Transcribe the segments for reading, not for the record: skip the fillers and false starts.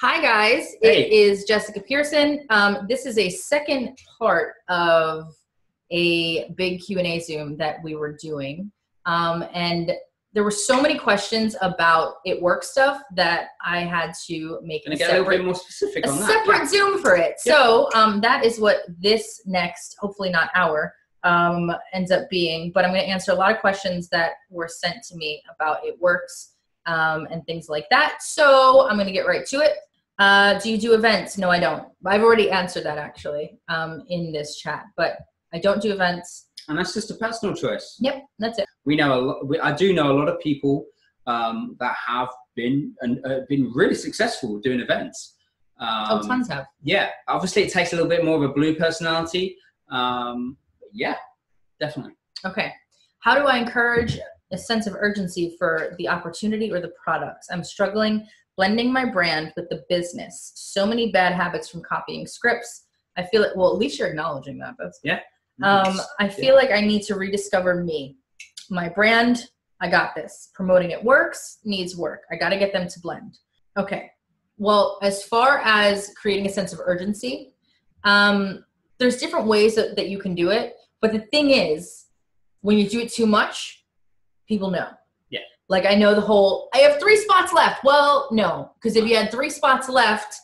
Hi guys, Hey. It is Jessica Pearson. This is a second part of a big Q&A Zoom that we were doing. And there were so many questions about it work stuff that I had to make a little bit more specific on that. separate Zoom for it. Yeah. So that is what this next, hopefully not hour, ends up being. But I'm going to answer a lot of questions that were sent to me about it works and things like that. So I'm going to get right to it. Do you do events? No, I don't. I've already answered that actually in this chat, but I don't do events. And that's just a personal choice. Yep, that's it. We know a lot. I do know a lot of people that have been really successful doing events. Tons have. Yeah, obviously it takes a little bit more of a blue personality. Yeah, definitely. Okay. How do I encourage a sense of urgency for the opportunity or the products? I'm struggling blending my brand with the business. So many bad habits from copying scripts. I feel it. Well, at least you're acknowledging that. That's yeah. I feel like I need to rediscover me. My brand, I got this. Promoting it works, needs work. I got to get them to blend. Okay. Well, as far as creating a sense of urgency, there's different ways that you can do it. But the thing is, when you do it too much, people know. Yeah. Like I know the whole, I have 3 spots left. Well, no, because if you had 3 spots left,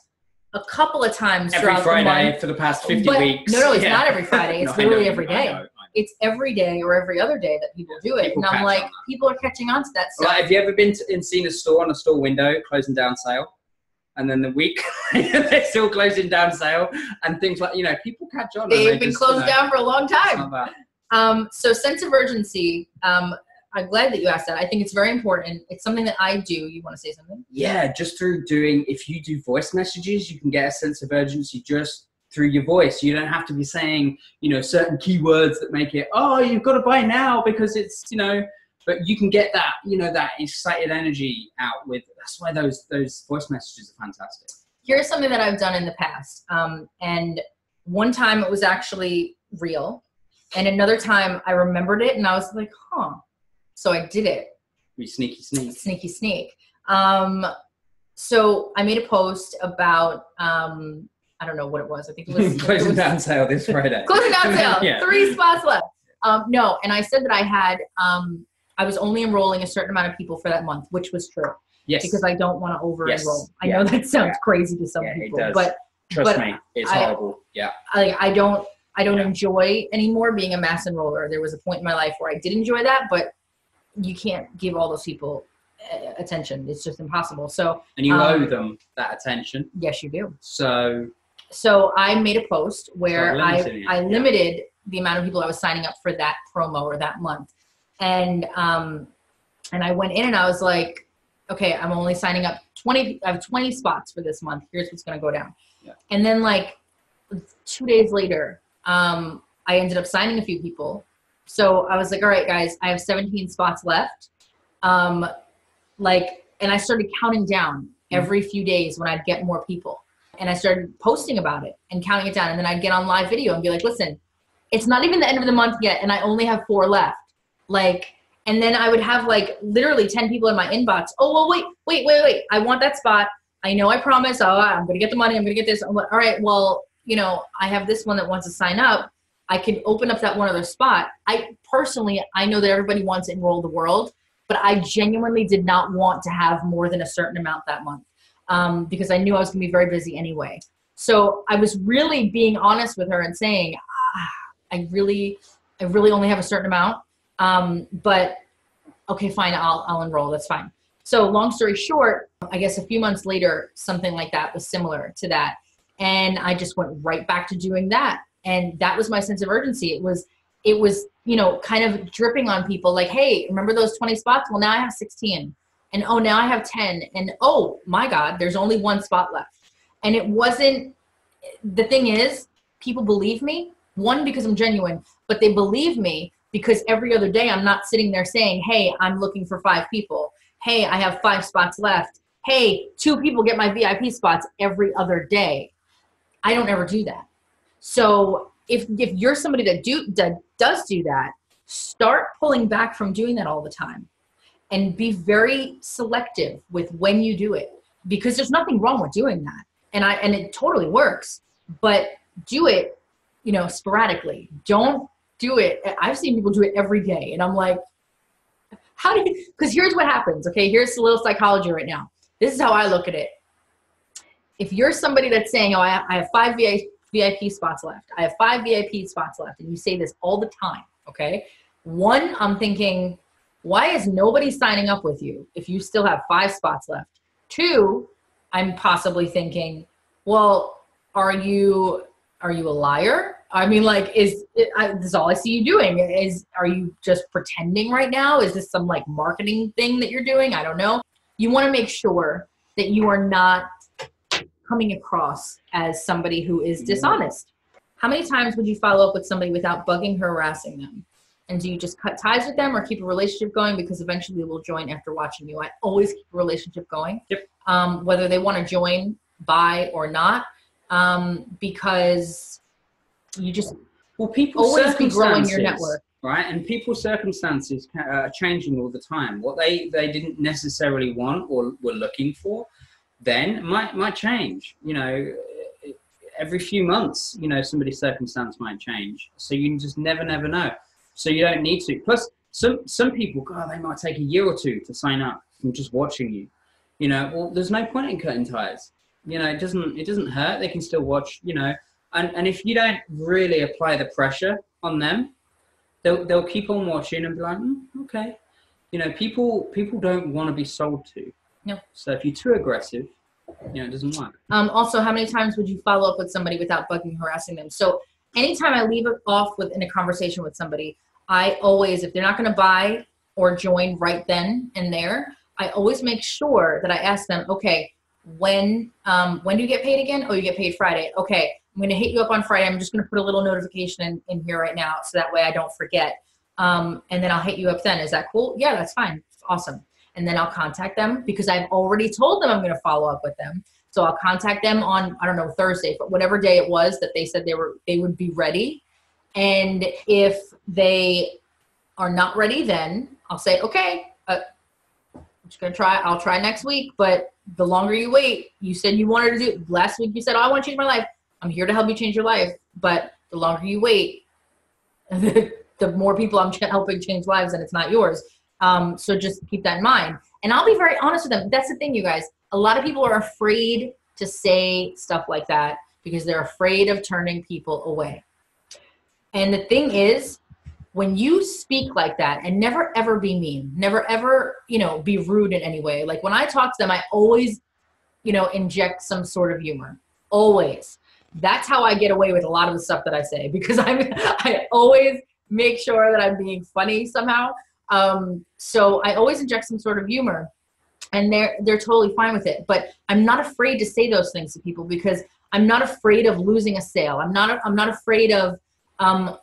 a couple of times every Friday month, for the past 50 weeks. No, it's not every Friday. It's literally every day. I know. It's every day or every other day that people do it. And I'm like, people are catching on to that stuff. Like, have you ever been seen a store on a store window closing down sale? And then the week they're still closing down sale and things like, people catch on. They've been closed down for a long time. So sense of urgency, I'm glad that you asked that. I think it's very important. It's something that I do. You want to say something? Yeah, just through if you do voice messages, you can get a sense of urgency just through your voice. You don't have to be saying, certain keywords that make it, oh, you've got to buy now because it's, but you can get that, that excited energy out with, that's why those voice messages are fantastic. Here's something that I've done in the past. And one time it was actually real. And another time I remembered it and I was like, huh. So I did it. You sneaky sneak. Sneaky sneak. So I made a post about, I don't know what it was. I think it was closing down sale this Friday. Closing down sale. Yeah. 3 spots left. No, and I said that I had, I was only enrolling a certain amount of people for that month, which was true. Yes. Because I don't want to over enroll. I know that sounds crazy to some people, it does. but trust me, it's horrible. Yeah. I don't enjoy anymore being a mass enroller. There was a point in my life where I did enjoy that, but you can't give all those people attention. It's just impossible. So and you owe them that attention. Yes, you do. So I made a post where I limited the amount of people I was signing up for that promo or that month, and I went in and I was like, okay, I'm only signing up 20. I have 20 spots for this month. Here's what's going to go down. Yeah. And then like 2 days later, I ended up signing a few people. So I was like, all right, guys, I have 17 spots left. And I started counting down every few days when I'd get more people. And I started posting about it and counting it down. And then I'd get on live video and be like, listen, it's not even the end of the month yet. And I only have 4 left. And then I would have literally 10 people in my inbox. Oh, well, wait. I want that spot. I know I promised. Oh, I'm going to get the money. I'm going to get this. I'm like, all right, well, I have this one that wants to sign up. I can open up that one other spot. I know that everybody wants to enroll the world, but I genuinely did not want to have more than a certain amount that month because I knew I was going to be very busy anyway. So I was really being honest with her and saying, I really only have a certain amount, but okay, fine, I'll enroll. That's fine. So long story short, I guess a few months later, something like that was similar to that. And I just went right back to doing that. And that was my sense of urgency. It was, kind of dripping on people like, hey, remember those 20 spots? Well, now I have 16. And oh, now I have 10. And oh my God, there's only 1 spot left. And it wasn't, the thing is, people believe me, 1, because I'm genuine, but they believe me because every other day I'm not sitting there saying, hey, I'm looking for 5 people. Hey, I have 5 spots left. Hey, 2 people get my VIP spots every other day. I don't ever do that. So if you're somebody that does do that, start pulling back from doing that all the time and be very selective with when you do it. because there's nothing wrong with doing that. And it totally works, but do it, you know, sporadically. Don't do it. I've seen people do it every day. And I'm like, how do you, because here's what happens. Okay. Here's a little psychology right now. This is how I look at it. If you're somebody that's saying, oh, I have 5 VIP spots left. I have 5 VIP spots left. And you say this all the time. Okay. One, I'm thinking, why is nobody signing up with you if you still have 5 spots left? 2, I'm possibly thinking, well, are you a liar? I mean, like, this is all I see you doing. Are you just pretending right now? Is this some like marketing thing that you're doing? I don't know. You want to make sure that you are not coming across as somebody who is dishonest. How many times would you follow up with somebody without bugging, harassing them? And do you just cut ties with them or keep a relationship going? Because eventually they will join after watching you. I always keep a relationship going. Yep. Whether they want to join, buy, or not. Because you just people's always be growing your network. Right? And people's circumstances are changing all the time. What they didn't necessarily want or were looking for then might change. You know, every few months, you know, somebody's circumstance might change. So you just never know. So you don't need to. Plus, some people, God, they might take a year or 2 to sign up from just watching you. You know, well, there's no point in cutting ties. You know, it doesn't hurt. They can still watch. You know, and if you don't really apply the pressure on them, they'll keep on watching and be like, okay. You know, people don't want to be sold to. No. So if you're too aggressive, you know, it doesn't work. Also, how many times would you follow up with somebody without bugging, harassing them? So anytime I leave it off in a conversation with somebody, I always, if they're not going to buy or join right then and there, I always make sure that I ask them, okay, when do you get paid again? Oh, you get paid Friday. Okay, I'm going to hit you up on Friday. I'm just going to put a little notification in here right now so that way I don't forget. And then I'll hit you up then. Is that cool? Yeah, that's fine. Awesome. And then I'll contact them because I've already told them I'm going to follow up with them. So I'll contact them on, I don't know, Thursday, but whatever day it was that they said they would be ready. And if they are not ready, then I'll say, okay, I'm just going to try. I'll try next week. But the longer you wait, you said you wanted to do, last week you said, oh, I want to change my life. I'm here to help you change your life. But the longer you wait, the more people I'm helping change lives and it's not yours. So just keep that in mind. And I'll be very honest with them. That's the thing, you guys. A lot of people are afraid to say stuff like that because they're afraid of turning people away. And the thing is, when you speak like that, and never ever be mean, never ever, you know, be rude in any way. Like when I talk to them, I always, you know, inject some sort of humor. Always. That's how I get away with a lot of the stuff that I say because I always make sure that I'm being funny somehow. So I always inject some sort of humor and they're totally fine with it. But I'm not afraid to say those things to people because I'm not afraid of losing a sale. I'm not afraid of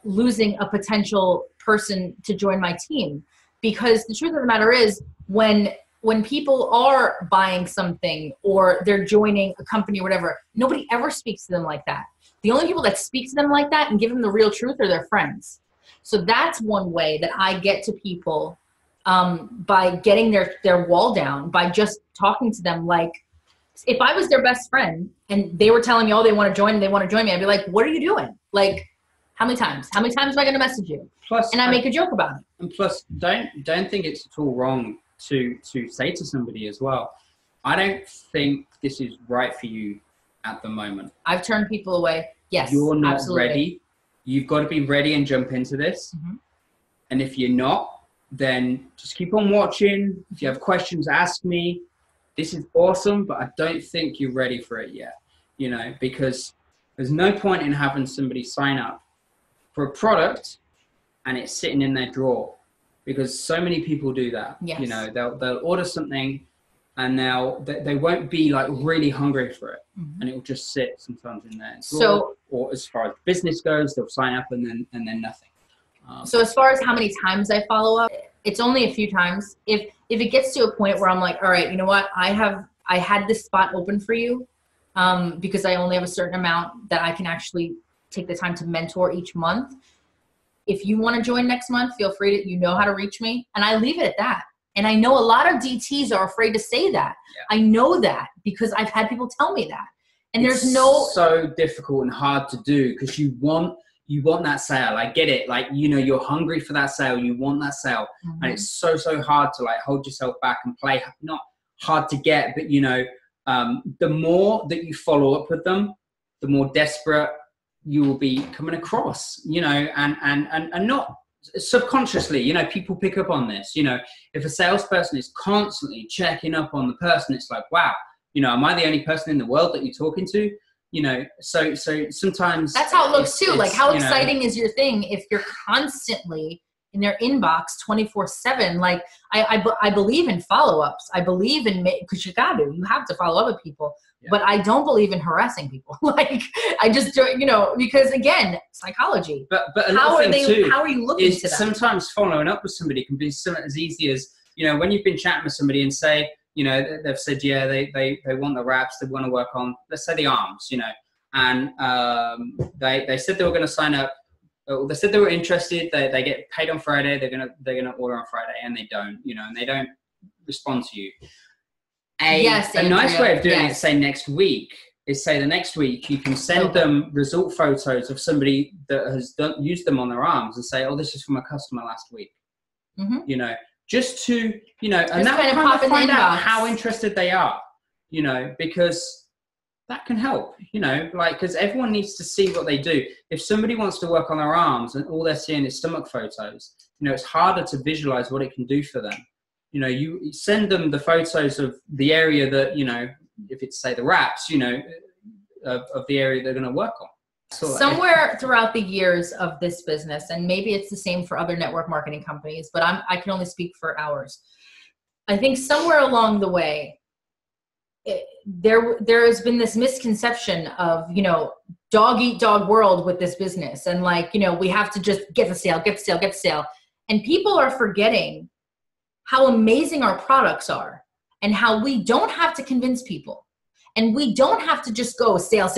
losing a potential person to join my team because the truth of the matter is when people are buying something or they're joining a company or whatever, nobody ever speaks to them like that. The only people that speak to them like that and give them the real truth are their friends. So that's one way that I get to people by getting their wall down, by just talking to them. Like if I was their best friend and they were telling me, oh, they want to join me, I'd be like, what are you doing? Like, how many times am I going to message you? Plus, and I make a joke about it. And plus, don't think it's at all wrong to say to somebody as well, I don't think this is right for you at the moment. I've turned people away. Yes, you're not absolutely. Ready. You've got to be ready and jump into this. Mm-hmm. And if you're not, then just keep on watching. If you have questions, ask me. This is awesome, but I don't think you're ready for it yet. You know, because there's no point in having somebody sign up for a product and it's sitting in their drawer because so many people do that. Yes. You know, they'll order something and they won't be like really hungry for it. Mm-hmm. And it will just sit sometimes in their drawer. So, or as far as business goes, they'll sign up and then nothing. So as far as how many times I follow up, it's only a few times. If it gets to a point where I'm like, all right, you know what? I had this spot open for you because I only have a certain amount that I can actually take the time to mentor each month. If you want to join next month, feel free to, you know how to reach me. And I leave it at that. And I know a lot of DTs are afraid to say that. Yeah. I know that because I've had people tell me that. And it's so difficult and hard to do because you want that sale. I get it. Like, you know, you're hungry for that sale. You want that sale. Mm-hmm. And it's so hard to like hold yourself back and play. Not hard to get, but you know, the more that you follow up with them, the more desperate you will be coming across, you know, and not subconsciously, you know, people pick up on this. You know, if a salesperson is constantly checking up on the person, it's like, wow, you know, am I the only person in the world that you're talking to? You know, so sometimes that's how it looks too. Like, how exciting is your thing if you're constantly in their inbox 24/7? Like, I believe in follow-ups. I believe in, because you have to follow up with people. Yeah. But I don't believe in harassing people. Like, I just don't, you know, because again, psychology. But how are you looking to them? Sometimes following up with somebody can be something as easy as, you know, when you've been chatting with somebody and say, you know, they've said, yeah, they want the wraps, they want to work on, let's say, the arms, you know, and they said they were going to sign up. They said they were interested. They get paid on Friday. They're gonna order on Friday, and they don't, you know, and they don't respond to you. A nice way of doing it, say next week, is say the next week you can send them result photos of somebody that has used them on their arms and say, oh, this is from a customer last week. Mm-hmm. You know, just to, you know, and that kind of find out how interested they are, you know, because that can help, you know, like, because everyone needs to see what they do. If somebody wants to work on their arms and all they're seeing is stomach photos, you know, it's harder to visualize what it can do for them. You know, you send them the photos of the area that, you know, if it's, say, the wraps, you know, of the area they're going to work on. Somewhere throughout the years of this business, and maybe it's the same for other network marketing companies, but I can only speak for ours. I think somewhere along the way, there has been this misconception of, you know, dog eat dog world with this business. And like, you know, we have to just get the sale. And people are forgetting how amazing our products are and how we don't have to convince people. And we don't have to just go sale.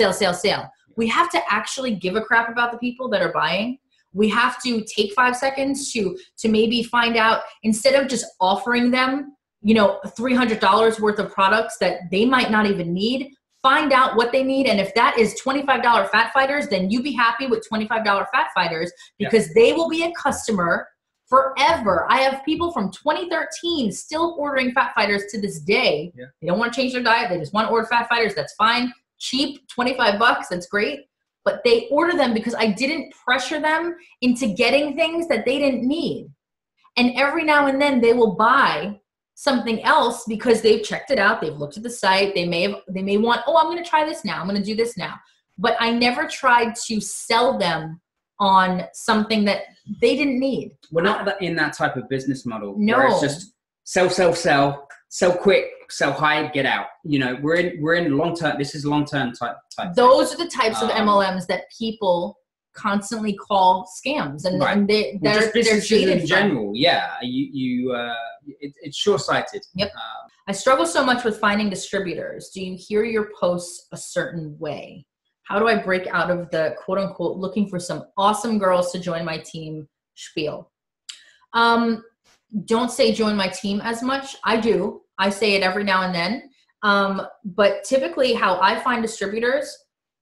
We have to actually give a crap about the people that are buying. We have to take 5 seconds to maybe find out, instead of just offering them, you know, $300 worth of products that they might not even need, find out what they need. And if that is $25 fat fighters, then you be happy with $25 fat fighters, because they will be a customer forever. I have people from 2013 still ordering fat fighters to this day. Yeah. They don't want to change their diet. They just want to order fat fighters. That's fine. Cheap, $25. That's great. But they order them because I didn't pressure them into getting things that they didn't need. And every now and then they will buy something else because they've checked it out. They've looked at the site. They may want, oh, I'm going to try this now. I'm going to do this now. But I never tried to sell them on something that they didn't need. We're not in that type of business model. No. Where it's just sell quick, sell high, get out. You know, we're in long-term. This is long-term type. Those are the types of MLMs that people constantly call scams, and, right. and they're businesses in general. Yeah, it's short-sighted. Yep. I struggle so much with finding distributors. Do you hear your posts a certain way? How do I break out of the quote unquote looking for some awesome girls to join my team spiel? Don't say join my team as much. I do. I say it every now and then. But typically how I find distributors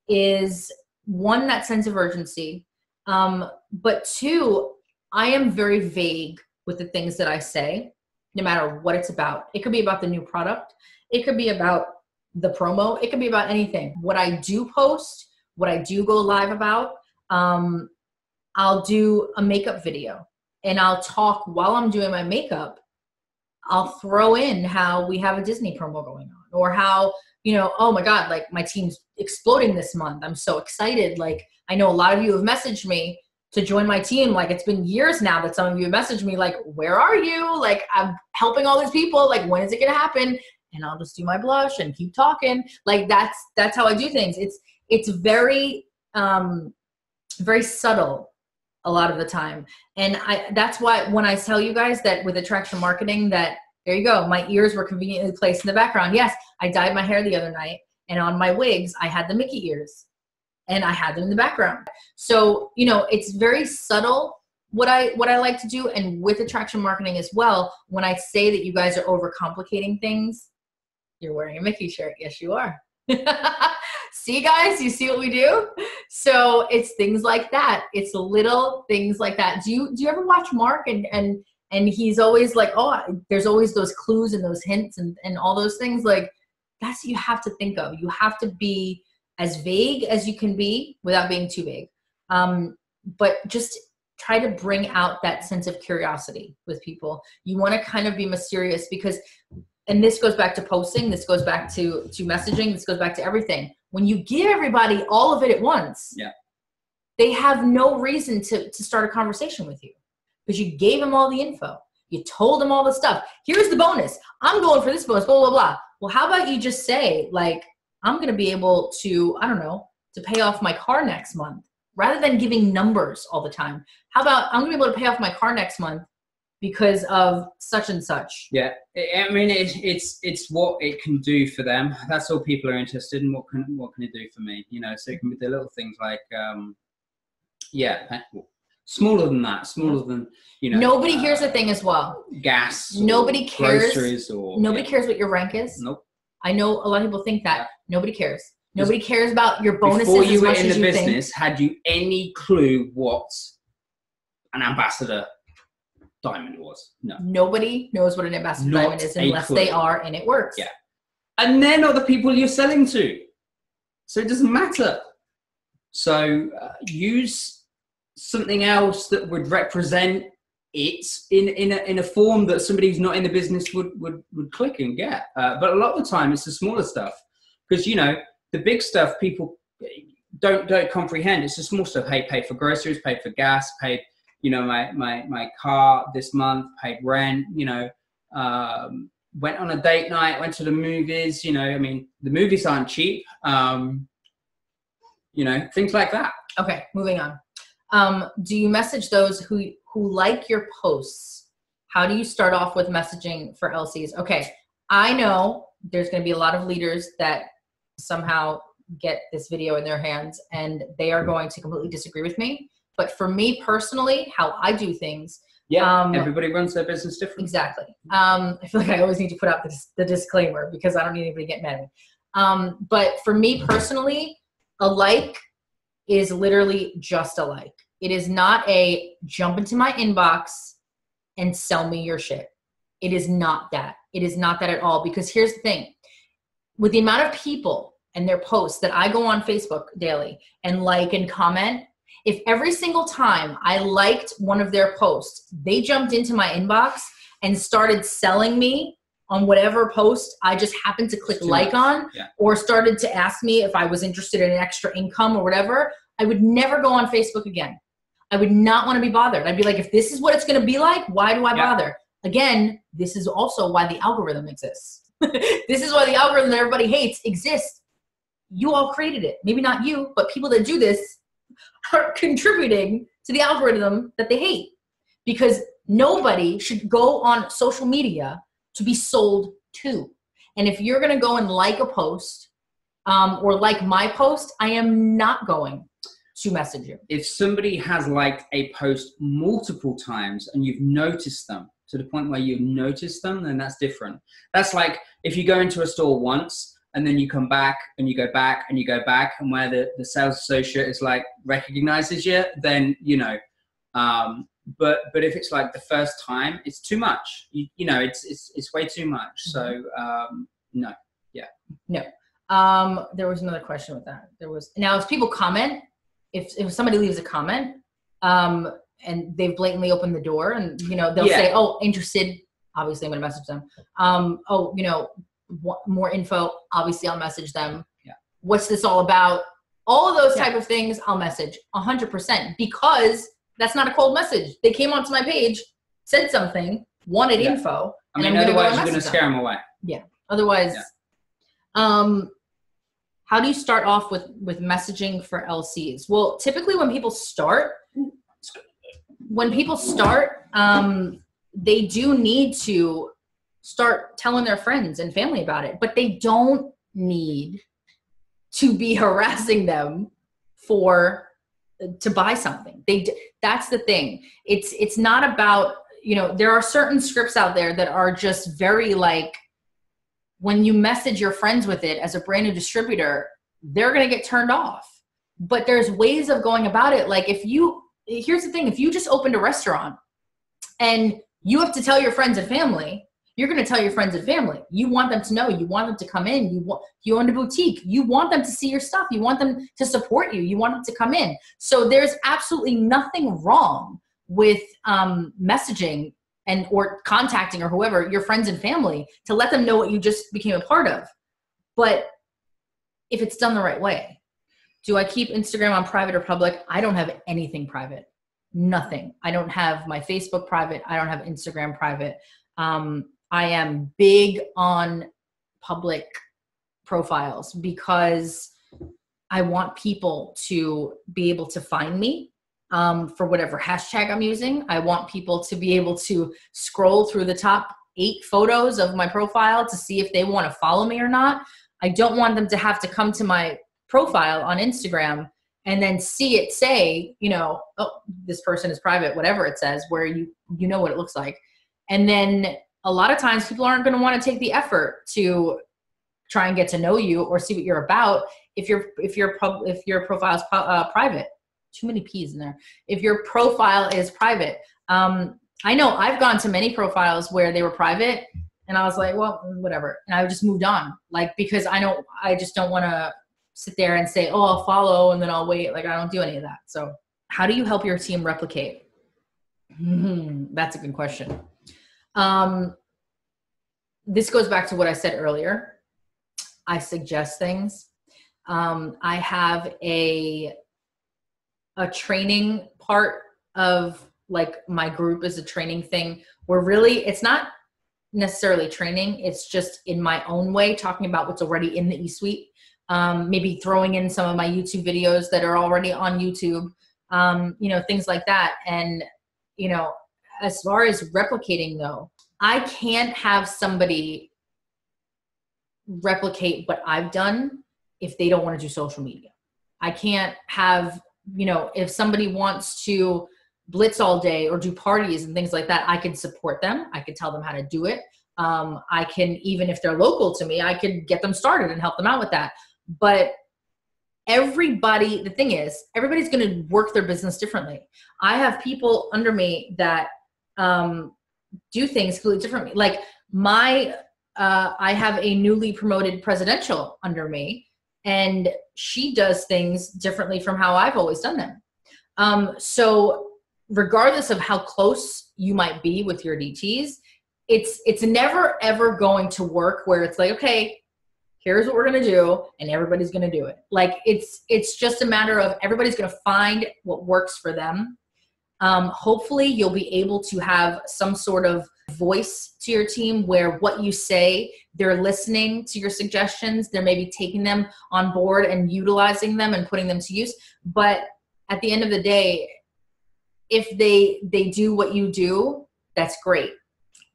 is, one, that sense of urgency. But two, I am very vague with the things that I say, no matter what it's about. It could be about the new product. It could be about the promo. It could be about anything. What I do post, what I do go live about, I'll do a makeup video and I'll talk while I'm doing my makeup. I'll throw in how we have a Disney promo going on, or how, you know, oh my God, like my team's exploding this month. I'm so excited. Like, I know a lot of you have messaged me to join my team. Like, it's been years now that some of you have messaged me like, where are you? Like, I'm helping all these people. Like, when is it going to happen? And I'll just do my blush and keep talking. Like, that's how I do things. It's very, very subtle a lot of the time. And that's why when I tell you guys that with attraction marketing, that there you go, my ears were conveniently placed in the background. Yes, I dyed my hair the other night, and on my wigs, I had the Mickey ears and I had them in the background. So, you know, it's very subtle, what I like to do, and with attraction marketing as well, when I say that you guys are overcomplicating things, you're wearing a Mickey shirt. Yes, you are. See, guys, you see what we do? So it's things like that. It's little things like that. Do you ever watch Mark and he's always like, oh, there's always those clues and those hints and all those things. Like, that's what you have to think of. You have to be as vague as you can be without being too vague. But just try to bring out that sense of curiosity with people. You want to kind of be mysterious because, and this goes back to posting, this goes back to messaging, this goes back to everything. When you give everybody all of it at once, they have no reason to start a conversation with you because you gave them all the info. You told them all the stuff. Here's the bonus. I'm going for this bonus, blah, blah, blah. Well, how about you just say, like, I'm going to be able to, I don't know, to pay off my car next month, rather than giving numbers all the time. How about I'm going to be able to pay off my car next month because of such and such. Yeah, I mean, it's what it can do for them. That's all people are interested in. What can it do for me? You know, so it can be the little things like, smaller than that, smaller than, you know. Nobody here's the thing as well. Gas. Nobody cares. Groceries or nobody cares what your rank is. Nope. I know a lot of people think that. Yeah. Nobody cares. Nobody cares about your bonuses before you as were much in as the you business. think. Had you any clue what an ambassador diamond was? No. Nobody knows what an ambassador diamond is unless they are, and it works. Yeah. And they're not the people you're selling to, so it doesn't matter. So use something else that would represent it in a form that somebody who's not in the business would click and get. But a lot of the time, it's the smaller stuff, because you know the big stuff people don't comprehend. It's the small stuff. Hey, paid for groceries, paid for gas, paid, you know, my car this month, paid rent. You know, went on a date night, went to the movies. You know, I mean, the movies aren't cheap. You know, things like that. Okay, moving on. Do you message those who like your posts? How do you start off with messaging for LCs? Okay, I know there's going to be a lot of leaders that somehow get this video in their hands and they are going to completely disagree with me. But for me personally, how I do things. Yeah, everybody runs their business differently. Exactly. I feel like I always need to put out the disclaimer because I don't need anybody to get mad at me. But for me personally, a like is literally just a like. It is not a jump into my inbox and sell me your shit. It is not that. It is not that at all. Because here's the thing. With the amount of people and their posts that I go on Facebook daily and like and comment, if every single time I liked one of their posts, they jumped into my inbox and started selling me on whatever post I just happened to click like on, or started to ask me if I was interested in extra income or whatever, I would never go on Facebook again. I would not want to be bothered. I'd be like, if this is what it's going to be like, why do I bother? Again, this is also why the algorithm exists. This is why the algorithm that everybody hates exists. You all created it. Maybe not you, but people that do this are contributing to the algorithm that they hate, because nobody should go on social media to be sold to. And if you're going to go and like a post or like my post, I am not going to message you. If somebody has liked a post multiple times and you've noticed them to the point where you've noticed them, then that's different. That's like if you go into a store once and then you come back and you go back and you go back, and where the sales associate is like recognizes you, then you know. But if it's like the first time, it's too much. You know, it's way too much. So no, yeah, no. There was another question with that. Now if people comment, if somebody leaves a comment, and they've blatantly opened the door, and you know they'll say, "Oh, interested." Obviously, I'm going to message them. Oh, you know, more info. Obviously, I'll message them. Yeah. What's this all about? All of those type of things, I'll message 100%, because that's not a cold message. They came onto my page, said something, wanted info. I mean, otherwise you're going to scare them away. Yeah. Otherwise, how do you start off with messaging for LCs? Well, typically when people start, they do need to start telling their friends and family about it, but they don't need to be harassing them for to buy something. That's the thing. It's not about, you know, there are certain scripts out there that are just very like, when you message your friends with it as a brand new distributor, they're going to get turned off. But there's ways of going about it. Like here's the thing, if you just opened a restaurant and you have to tell your friends and family, you're going to tell your friends and family. You want them to know, you want them to come in, you own a boutique, you want them to see your stuff, you want them to support you, you want them to come in. So there's absolutely nothing wrong with messaging or contacting or whoever, your friends and family, to let them know what you just became a part of. But if it's done the right way. Do I keep Instagram on private or public? I don't have anything private. Nothing. I don't have my Facebook private. I don't have Instagram private. I am big on public profiles because I want people to be able to find me for whatever hashtag I'm using. I want people to be able to scroll through the top 8 photos of my profile to see if they want to follow me or not. I don't want them to have to come to my profile on Instagram and then see it say, you know, oh, this person is private, whatever it says, where you know what it looks like. And then a lot of times people aren't going to want to take the effort to try and get to know you or see what you're about if your profile is private. Too many P's in there. If your profile is private. I know I've gone to many profiles where they were private and I was like, well, whatever. And I just moved on, like, because I just don't want to sit there and say, oh, I'll follow and then I'll wait. Like, I don't do any of that. So how do you help your team replicate? That's a good question. This goes back to what I said earlier. I suggest things. I have a training part of, like, my group is a training thing where really it's not necessarily training. It's just in my own way, talking about what's already in the E-Suite. Maybe throwing in some of my YouTube videos that are already on YouTube, you know, things like that. And, you know, as far as replicating though, I can't have somebody replicate what I've done if they don't want to do social media. I can't have, you know, if somebody wants to blitz all day or do parties and things like that, I can support them. I could tell them how to do it. I can, even if they're local to me, I could get them started and help them out with that. But everybody, the thing is, everybody's going to work their business differently. I have people under me that do things completely differently. Like I have a newly promoted presidential under me, and she does things differently from how I've always done them. So regardless of how close you might be with your DTs, it's never ever going to work where it's like, okay, here's what we're going to do and everybody's going to do it. Like it's just a matter of everybody's going to find what works for them. Hopefully you'll be able to have some sort of voice to your team where what you say, they're listening to your suggestions. They're maybe taking them on board and utilizing them and putting them to use. But at the end of the day, if they do what you do, that's great.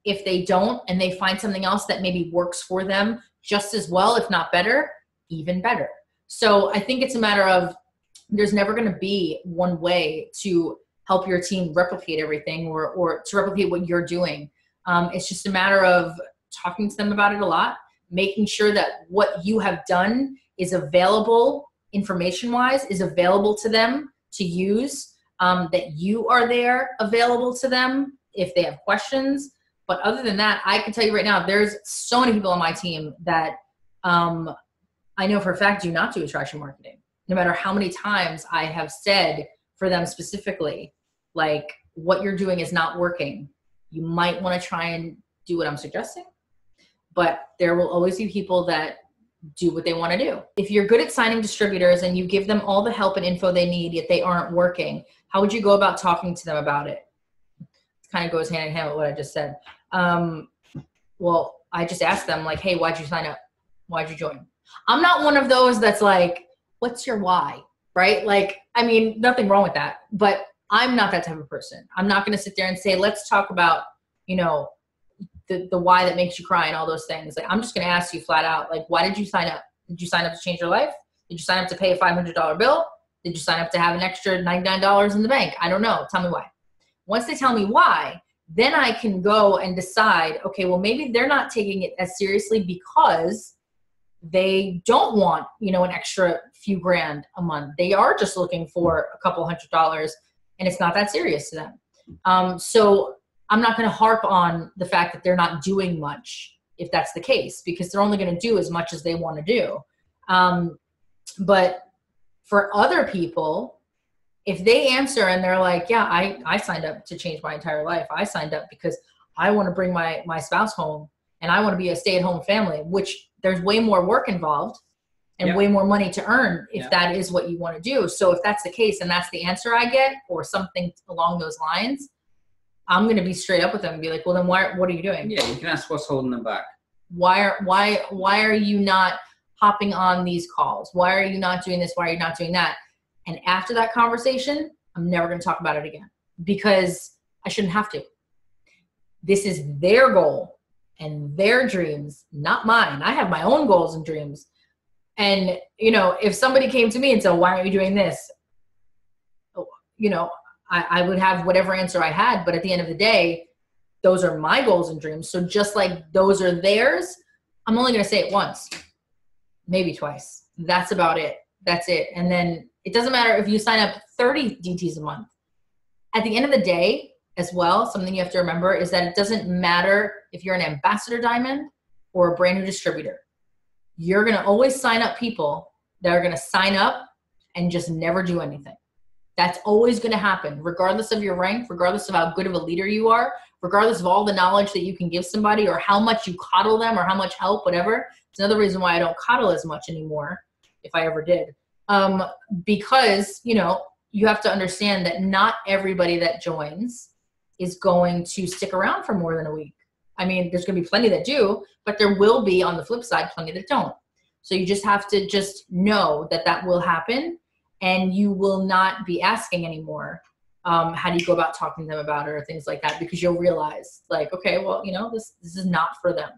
If they don't and they find something else that maybe works for them just as well, if not better, even better. So I think it's a matter of, there's never going to be one way to help your team replicate everything or to replicate what you're doing. It's just a matter of talking to them about it a lot, making sure that what you have done is available, information-wise, is available to them to use, that you are there available to them if they have questions. But other than that, I can tell you right now, there's so many people on my team that I know for a fact do not do attraction marketing. No matter how many times I have said for them specifically, like, what you're doing is not working. You might want to try and do what I'm suggesting. But there will always be people that do what they want to do. If you're good at signing distributors and you give them all the help and info they need, yet they aren't working, how would you go about talking to them about it? It kind of goes hand in hand with what I just said. Well, I just asked them, like, hey, why'd you sign up? Why'd you join? I'm not one of those that's like, what's your why? Right? Like, I mean, nothing wrong with that, but I'm not that type of person. I'm not going to sit there and say, let's talk about, you know, the why that makes you cry and all those things. Like, I'm just going to ask you flat out, like, why did you sign up? Did you sign up to change your life? Did you sign up to pay a $500 bill? Did you sign up to have an extra $99 in the bank? I don't know. Tell me why. Once they tell me why, then I can go and decide, okay, well, maybe they're not taking it as seriously because they don't want, you know, an extra few grand a month. They are just looking for a couple $100 and it's not that serious to them. So I'm not going to harp on the fact that they're not doing much if that's the case, because they're only going to do as much as they want to do. But for other people, if they answer and they're like, yeah, I signed up to change my entire life. I signed up because I want to bring my spouse home and I want to be a stay-at-home family, which there's way more work involved and way more money to earn if that is what you want to do. So if that's the case and that's the answer I get or something along those lines, I'm going to be straight up with them and be like, well, then what are you doing? Yeah, you can ask what's holding them back. Why are you not hopping on these calls? Why are you not doing this? Why are you not doing that? And after that conversation, I'm never going to talk about it again because I shouldn't have to. This is their goal and their dreams, not mine. I have my own goals and dreams. And, you know, if somebody came to me and said, why aren't you doing this? You know, I would have whatever answer I had. But at the end of the day, those are my goals and dreams. So just like those are theirs, I'm only going to say it once, maybe twice. That's about it. That's it. And then it doesn't matter if you sign up 30 DTs a month. At the end of the day as well, something you have to remember is that it doesn't matter if you're an ambassador diamond or a brand new distributor. You're going to always sign up people that are going to sign up and just never do anything. That's always going to happen, regardless of your rank, regardless of how good of a leader you are, regardless of all the knowledge that you can give somebody or how much you coddle them or how much help, whatever. It's another reason why I don't coddle as much anymore, if I ever did. Because, you know, you have to understand that not everybody that joins is going to stick around for more than a week. I mean, there's going to be plenty that do, but there will be, on the flip side, plenty that don't. So you just have to just know that that will happen. And you will not be asking anymore, how do you go about talking to them about it or things like that, because you'll realize, like, okay, well, you know, this is not for them.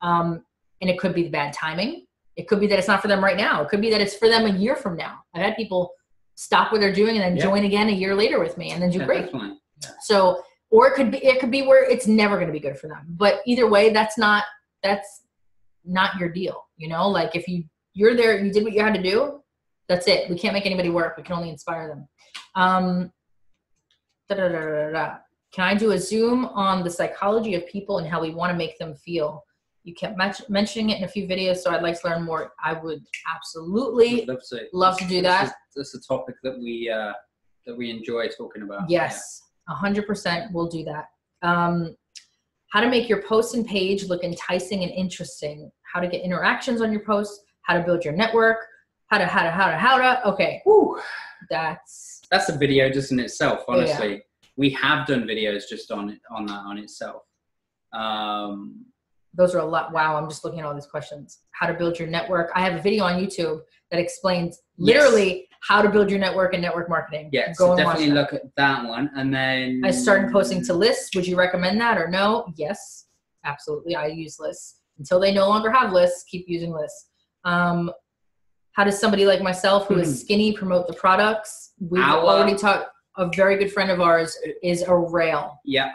And it could be the bad timing. It could be that it's not for them right now. It could be that it's for them a year from now. I've had people stop what they're doing and then join again a year later with me and then do great. Yeah. So, or it could be where it's never going to be good for them. But either way, that's not your deal. You know, like if you're there, you did what you had to do. That's it. We can't make anybody work. We can only inspire them. Can I do a Zoom on the psychology of people and how we want to make them feel? You kept mentioning it in a few videos, so I'd like to learn more. I would absolutely love to do that. That's a topic that we enjoy talking about. Yes, 100% we'll do that. How to make your posts and page look enticing and interesting. How to get interactions on your posts. How to build your network. How to. Okay. Whew. That's a video just in itself, honestly. Oh, yeah. We have done videos just on itself. Those are a lot. Wow, I'm just looking at all these questions. How to build your network. I have a video on YouTube that explains literally how to build your network and network marketing. Yeah, so definitely look at that one. And then I started posting to lists. Would you recommend that or no? Yes, absolutely. I use lists. Until they no longer have lists, keep using lists. How does somebody like myself who is skinny promote the products? We've already talked. A very good friend of ours is a rail. Yeah.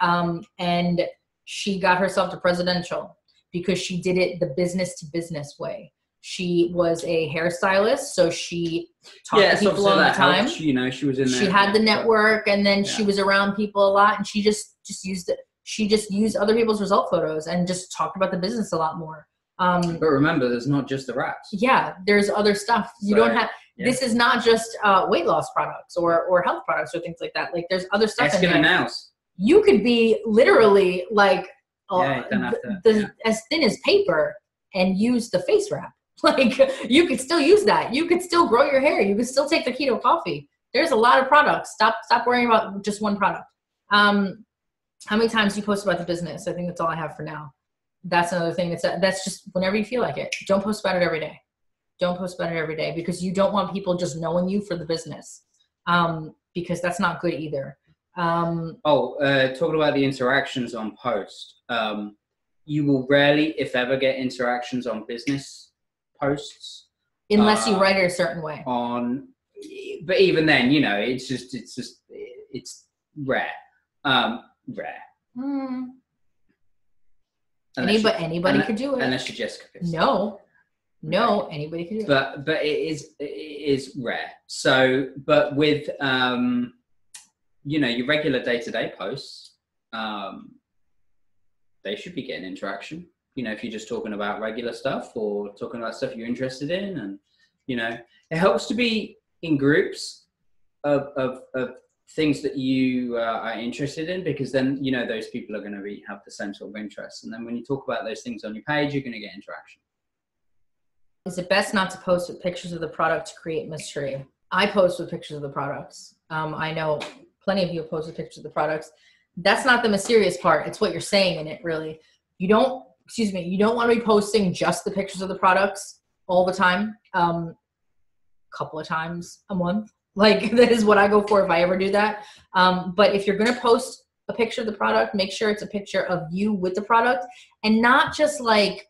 And she got herself to presidential because she did it the business to business way. She was a hairstylist, so she talked to people all the time. You know, she was in there. She had the network, and then she was around people a lot, and she just used it. She just used other people's result photos and just talked about the business a lot more. But remember, there's not just the wraps. Yeah, there's other stuff. You don't have. Yeah. This is not just weight loss products or health products or things like that. Like there's other stuff in there. Mouse. You could be literally like as thin as paper and use the face wrap. Like you could still use that. You could still grow your hair. You could still take the keto coffee. There's a lot of products. Stop worrying about just one product. How many times do you post about the business? I think that's all I have for now. That's another thing. That's just whenever you feel like it. Don't post about it every day. Don't post about it every day because you don't want people just knowing you for the business, because that's not good either. Talking about the interactions on post. You will rarely, if ever, get interactions on business posts. Unless you write it a certain way. but even then, you know, it's rare. Rare. Anybody could do it. Unless you're Jessica Pearson. No, anybody could do it. But it is rare. So, but with you know, your regular day-to-day posts, they should be getting interaction. You know, if you're just talking about regular stuff or talking about stuff you're interested in, and you know, it helps to be in groups of things that you are interested in, because then, you know, those people are going to have the same sort of interests. And then when you talk about those things on your page, you're going to get interaction. Is it best not to post with pictures of the product to create mystery? I post with pictures of the products. I know plenty of you post with pictures of the products. That's not the mysterious part. It's what you're saying in it, really. You don't want to be posting just the pictures of the products all the time. Couple of times a month. Like, that is what I go for if I ever do that. But if you're going to post a picture of the product, make sure it's a picture of you with the product, and not just like,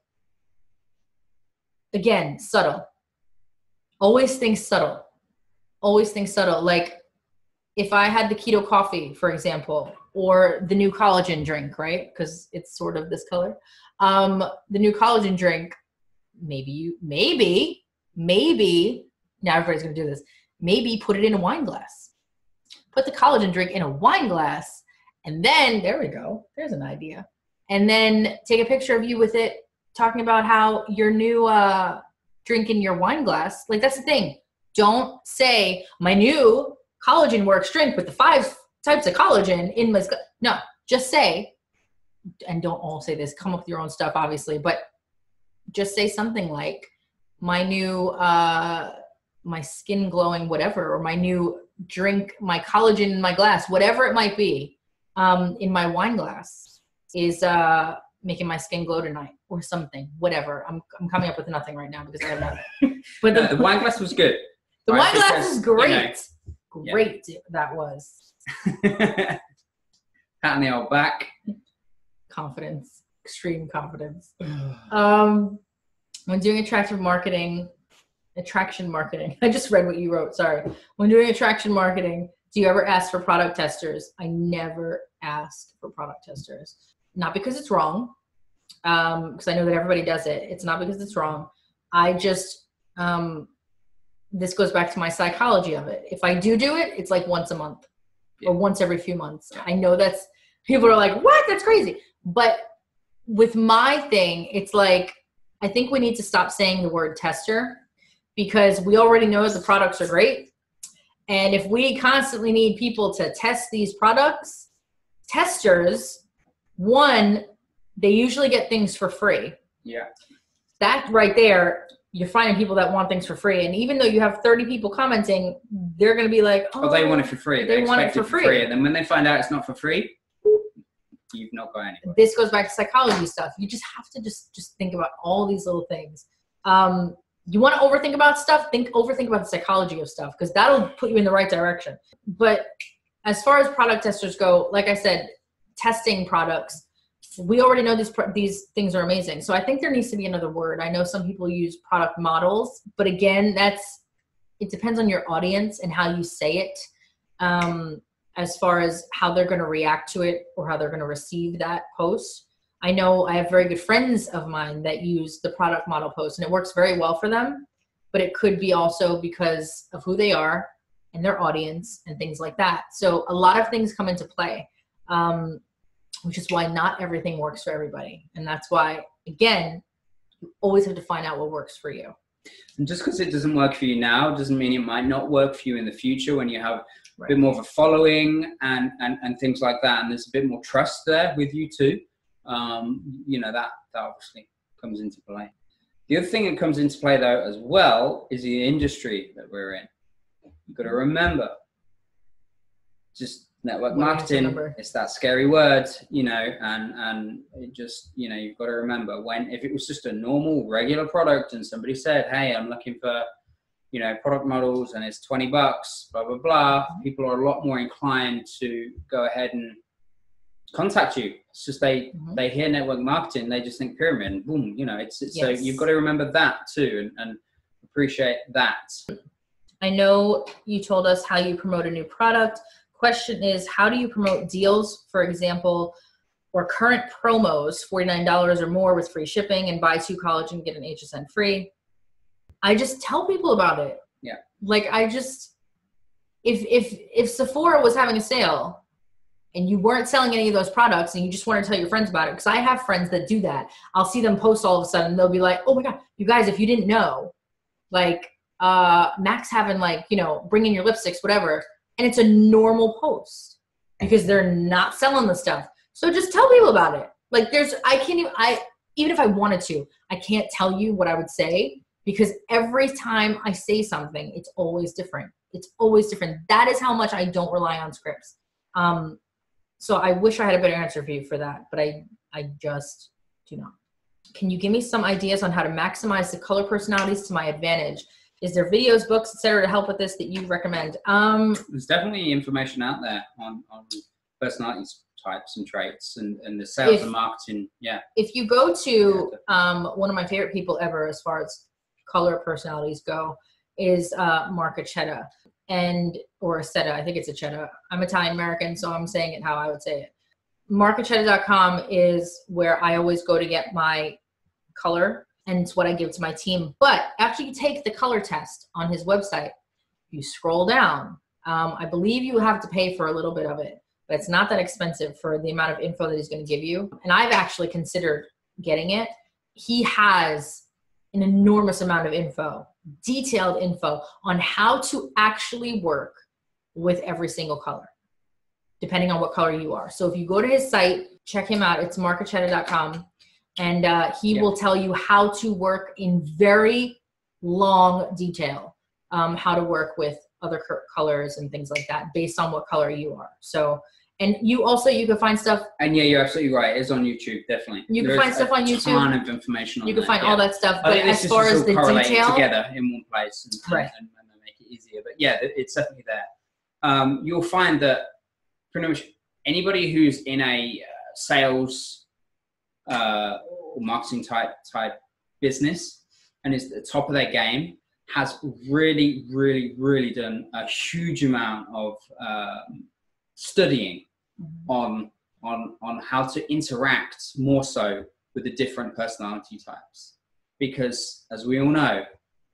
again, subtle. Always think subtle. Always think subtle. Like, if I had the keto coffee, for example, or the new collagen drink, right? Because it's sort of this color. The new collagen drink, maybe, now everybody's going to do this. Maybe put it in a wine glass. Put the collagen drink in a wine glass, and then, there we go. There's an idea. And then take a picture of you with it, talking about how your new drink in your wine glass. Like, that's the thing. Don't say, my new collagen works drink with the 5 types of collagen in my, no, just say, and don't all say this, come up with your own stuff, obviously, but just say something like, my new, my skin glowing, whatever, or my new drink, my collagen in my glass, whatever it might be, in my wine glass is making my skin glow tonight, or something, whatever. I'm coming up with nothing right now because I have nothing. But the wine glass was good. The wine glass is great. You know, great, that was. Pat on the old back. Confidence, extreme confidence. When doing attraction marketing, I just read what you wrote, sorry. When doing attraction marketing, do you ever ask for product testers? I never ask for product testers. Not because it's wrong, because I know that everybody does it. It's not because it's wrong. I just, this goes back to my psychology of it. If I do it, it's like once a month or once every few months. I know that's, people are like, what? That's crazy. But with my thing, it's like, I think we need to stop saying the word tester, because we already know the products are great. And if we constantly need people to test these products, testers, one, they usually get things for free. Yeah. That right there, you're finding people that want things for free. And even though you have 30 people commenting, they're going to be like, oh, they want it for free. They want it for free. And then when they find out it's not for free, you've not got anywhere. This goes back to psychology stuff. You just have to just think about all these little things. You want to overthink about stuff, overthink about the psychology of stuff, because that'll put you in the right direction. But as far as product testers go, like I said, testing products, we already know these things are amazing. So I think there needs to be another word. I know some people use product models, but again, it depends on your audience and how you say it, as far as how they're going to react to it or how they're going to receive that post. I know I have very good friends of mine that use the product model post, and it works very well for them, but it could be also because of who they are and their audience and things like that. So a lot of things come into play, which is why not everything works for everybody. And that's why, again, you always have to find out what works for you. And just because it doesn't work for you now doesn't mean it might not work for you in the future when you have a bit more of a following and things like that. And there's a bit more trust there with you too. You know, that obviously comes into play. The other thing that comes into play though as well is the industry that we're in. You've got to remember, just network marketing, it's that scary word, you know, and it just, you know, you've got to remember, if it was just a normal regular product and somebody said, hey, I'm looking for, you know, product models and it's $20, blah, blah, blah, people are a lot more inclined to go ahead and contact you. It's just they hear network marketing, they just think pyramid, and boom, you know, it's yes. So you've got to remember that too, and appreciate that. I know you told us how you promote a new product. Question is, how do you promote deals, for example, or current promos, $49 or more with free shipping and buy 2 collagen and get an HSN free? I just tell people about it. Yeah. Like I just, if Sephora was having a sale and you weren't selling any of those products and you just want to tell your friends about it, because I have friends that do that. I'll see them post all of a sudden. They'll be like, oh my God, you guys, if you didn't know, like Mac's having like, you know, bring in your lipsticks, whatever. And it's a normal post because they're not selling the stuff. So just tell people about it. Like even if I wanted to, I can't tell you what I would say because every time I say something, it's always different. It's always different. That is how much I don't rely on scripts. So I wish I had a better answer for you for that, but I just do not. Can you give me some ideas on how to maximize the color personalities to my advantage? Is there videos, books, etc. to help with this that you recommend? There's definitely information out there on personality types and traits and the sales and marketing. Yeah. If you go to one of my favorite people ever as far as color personalities go is Mark Accetta. Or Accetta, I think it's Accetta. I'm Italian American, so I'm saying it how I would say it. Markachetta.com is where I always go to get my color, and it's what I give to my team. But after you take the color test on his website, you scroll down. I believe you have to pay for a little bit of it, but it's not that expensive for the amount of info that he's going to give you. And I've actually considered getting it. He has an enormous amount of info, detailed info on how to actually work with every single color, depending on what color you are. So if you go to his site, check him out. It's markachetta.com. And he will tell you how to work in very long detail, how to work with other colors and things like that based on what color you are. So, and you can find stuff. And yeah, you're absolutely right. It's on YouTube, definitely. You can find stuff on YouTube. A ton of information on You can find all that stuff. But as far as the detail, together in one place and make it easier. But yeah, it's definitely there. You'll find that pretty much anybody who's in a sales or marketing type business and is at the top of their game has really, really, really done a huge amount of studying on how to interact more so with the different personality types, because as we all know,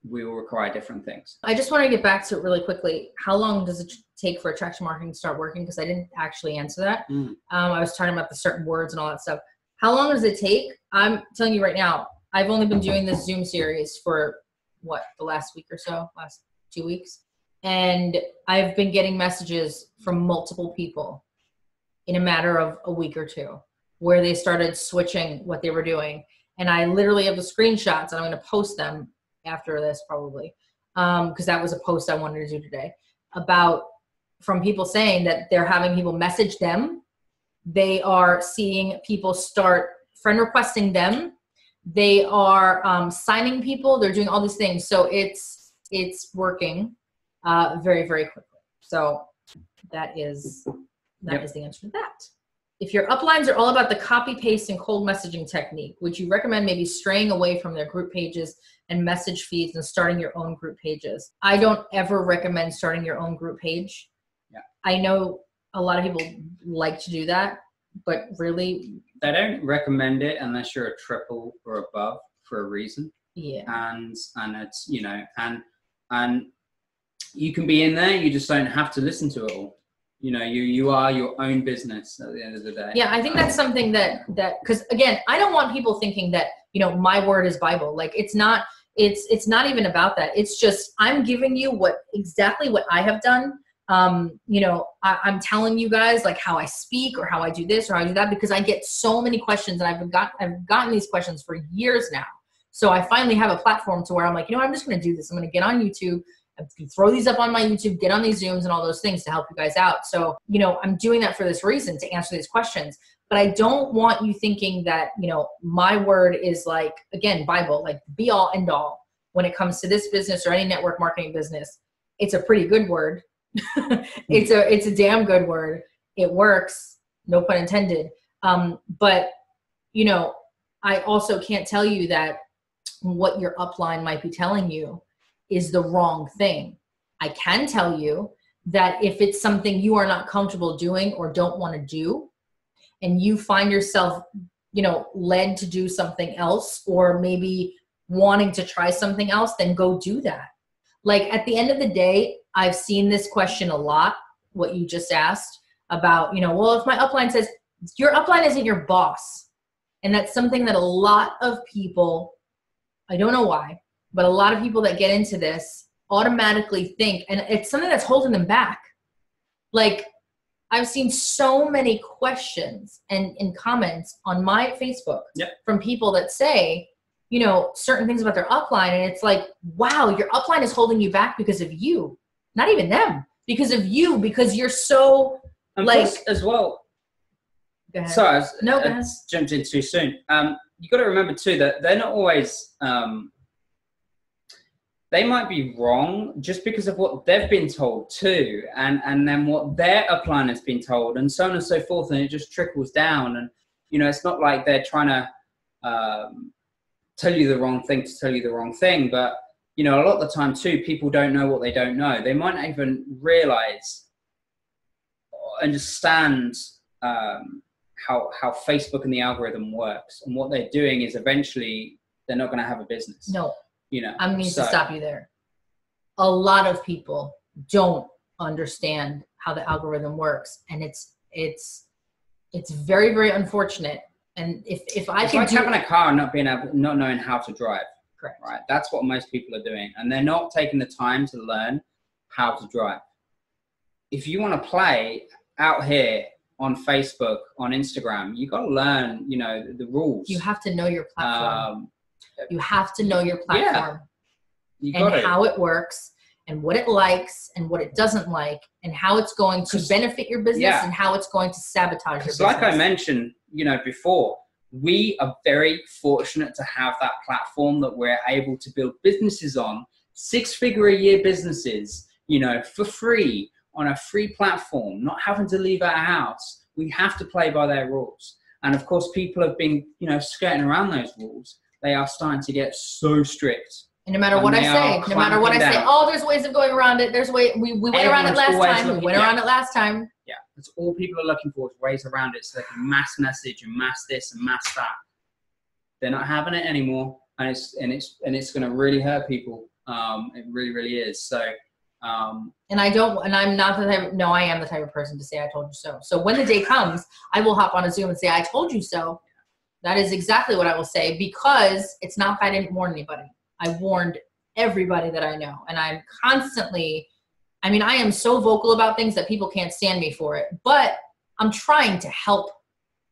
we will require different things. I just want to get back to it really quickly. How long does it take for attraction marketing to start working? Because I didn't actually answer that. I was talking about the certain words and all that stuff. How long does it take? I'm telling you right now, I've only been doing this Zoom series for the last week or so, last 2 weeks. And I've been getting messages from multiple people in a matter of a week or two where they started switching what they were doing. And I literally have the screenshots and I'm going to post them after this probably. Because that was a post I wanted to do today from people saying that they're having people message them. They are seeing people start friend requesting them. They are signing people. They're doing all these things. So it's working very, very quickly. So that is the answer to that. If your uplines are all about the copy, paste, and cold messaging technique, would you recommend maybe straying away from their group pages and message feeds and starting your own group pages? I don't ever recommend starting your own group page. Yeah. I know a lot of people like to do that, but really, they don't recommend it unless you're a triple or above for a reason. Yeah. And it's, and you can be in there, you just don't have to listen to it all. You are your own business at the end of the day. Yeah, I think that's something that because again, I don't want people thinking that, my word is Bible. Like it's not even about that. It's just, I'm giving you exactly what I have done. I'm telling you guys like how I speak or how I do this or how I do that, because I get so many questions and I've gotten these questions for years now. So I finally have a platform to where I'm like, I'm just going to do this. I'm going to get on YouTube, throw these up on my YouTube, get on these Zooms and all those things to help you guys out. So, I'm doing that for this reason, to answer these questions. But I don't want you thinking that, my word is like, again, Bible, like be all end all when it comes to this business or any network marketing business. It's a pretty good word. It's a damn good word. It works, no pun intended. But I also can't tell you that what your upline might be telling you is the wrong thing. I can tell you that if it's something you are not comfortable doing or don't want to do, and you find yourself, you know, led to do something else, or maybe wanting to try something else, then go do that. Like at the end of the day, I've seen this question a lot, what you just asked about, you know, well, if my upline says, your upline isn't your boss. And that's something that a lot of people, I don't know why, but a lot of people that get into this automatically think, and it's something that's holding them back. Like I've seen so many questions and comments on my Facebook from people that say, you know, certain things about their upline. And it's like, wow, your upline is holding you back because of you. Not even them, because of you, because you're so and like. As well. Go ahead. Sorry, go I ahead. jumped in too soon. You got to remember too that they're not always, they might be wrong just because of what they've been told too, and then what their upline has been told, and so on and so forth, and it just trickles down. And you know, it's not like they're trying to tell you the wrong thing to tell you the wrong thing, but you know, a lot of the time too, people don't know what they don't know. They might not even realize or understand how Facebook and the algorithm works, and what they're doing is eventually they're not going to have a business. No. You know, I'm going to stop you there. A lot of people don't understand how the algorithm works, and it's very, very unfortunate. And if I it's could like having a car and not knowing how to drive. Correct. Right. That's what most people are doing, and they're not taking the time to learn how to drive. If you want to play out here on Facebook, on Instagram, you got to learn, you know, the rules. You have to know your platform. You have to know your platform and how it works and what it likes and what it doesn't like and how it's going to benefit your business and how it's going to sabotage your business. Like I mentioned, you know, before, we are very fortunate to have that platform that we're able to build businesses on, 6-figure-a-year businesses, you know, for free on a free platform, not having to leave our house. We have to play by their rules. And of course, people have been, you know, skirting around those rules. They are starting to get so strict. And no matter what I say, oh, there's ways of going around it. There's we went around it last time. We went around it last time. Yeah, that's all people are looking for, is ways around it so they can mass message and mass this and mass that. They're not having it anymore, and it's going to really hurt people. It really, really is. So. And I'm not the type. No, I am the type of person to say I told you so. So when the day comes, I will hop on a Zoom and say I told you so. That is exactly what I will say, because it's not that I didn't warn anybody. I warned everybody that I know. And I'm constantly, I mean, I am so vocal about things that people can't stand me for it. But I'm trying to help,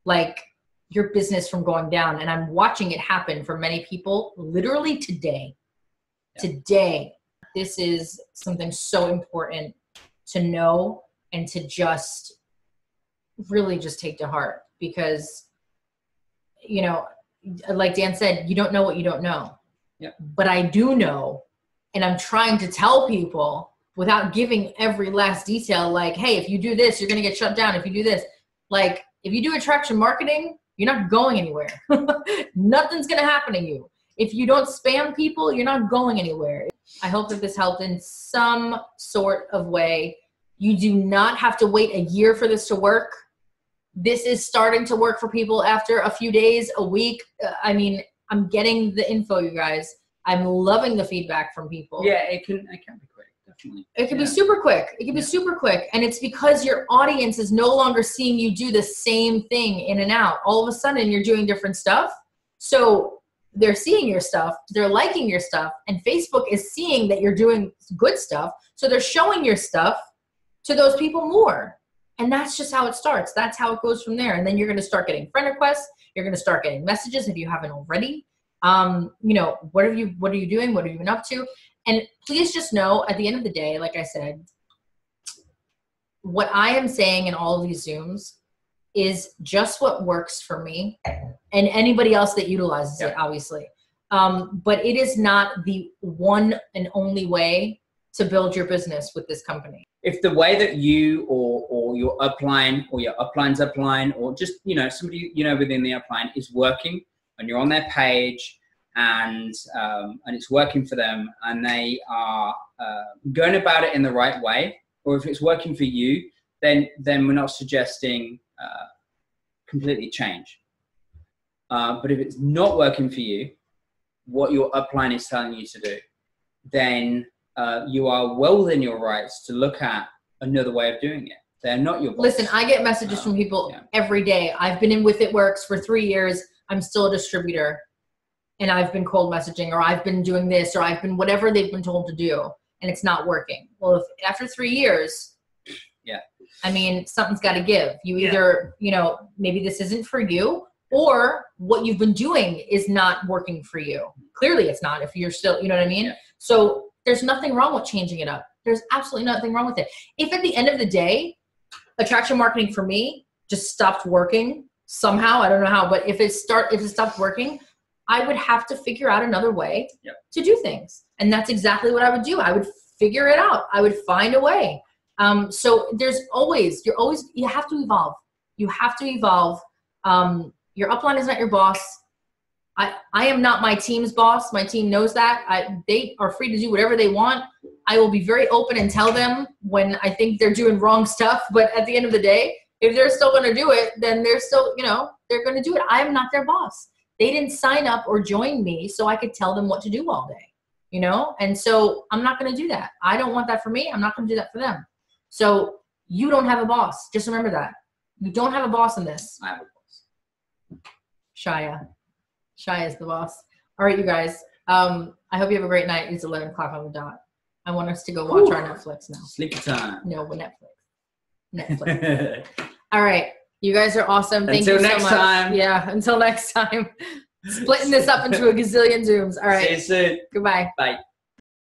like, your business from going down. And I'm watching it happen for many people literally today. Yeah. Today. This is something so important to know and to just really just take to heart, because, you know, like Dan said, you don't know what you don't know. Yep. But I do know, and I'm trying to tell people without giving every last detail, like, hey, if you do this, you're going to get shut down. If you do this, like, if you do attraction marketing, you're not going anywhere. Nothing's going to happen to you. If you don't spam people, you're not going anywhere. I hope that this helped in some sort of way. You do not have to wait a year for this to work. This is starting to work for people after a few days, a week. I mean, I'm getting the info, you guys. I'm loving the feedback from people. Yeah, it can be quick, definitely. It can be super quick. It can be super quick. And it's because your audience is no longer seeing you do the same thing in and out. All of a sudden, you're doing different stuff. So they're seeing your stuff, they're liking your stuff, and Facebook is seeing that you're doing good stuff. So they're showing your stuff to those people more. And that's just how it starts. That's how it goes from there. And then you're going to start getting friend requests. You're going to start getting messages if you haven't already. You know, what are you doing? What have you been up to? And please just know, at the end of the day, like I said, what I am saying in all of these Zooms is just what works for me and anybody else that utilizes it, obviously. But it is not the one and only way to build your business with this company. If the way that you or your upline or your upline's upline or just, you know, somebody, you know, within the upline is working and you're on their page and it's working for them, and they are going about it in the right way, or if it's working for you, then we're not suggesting completely change. But if it's not working for you, what your upline is telling you to do, then you are well within your rights to look at another way of doing it. They're not your boss. Listen, I get messages from people every day. I've been in With It Works for 3 years. I'm still a distributor, and I've been cold messaging, or I've been doing this, or I've been whatever they've been told to do, and it's not working. Well, if after 3 years, I mean, something's got to give. You either, you know, maybe this isn't for you, or what you've been doing is not working for you. Clearly it's not if you're still, you know what I mean? Yeah. So there's nothing wrong with changing it up. There's absolutely nothing wrong with it. If at the end of the day, attraction marketing for me just stopped working somehow, I don't know how, but if it stopped working, I would have to figure out another way to do things. And that's exactly what I would do. I would figure it out. I would find a way. So you have to evolve. You have to evolve. Your upline is not your boss. I am not my team's boss. My team knows that. They are free to do whatever they want. I will be very open and tell them when I think they're doing wrong stuff. But at the end of the day, if they're still going to do it, then they're still, you know, they're going to do it. I am not their boss. They didn't sign up or join me so I could tell them what to do all day, you know? And so I'm not going to do that. I don't want that for me. I'm not going to do that for them. So you don't have a boss. Just remember that. You don't have a boss in this. I have a boss. Shia is the boss. All right, you guys. I hope you have a great night. It's 11 o'clock on the dot. I want us to go watch our Netflix now. Sleepy time. No, but Netflix. All right. You guys are awesome. Thank you so much. Until next time. Yeah, until next time. Splitting this up into a gazillion Zooms. All right. See you soon. Goodbye. Bye.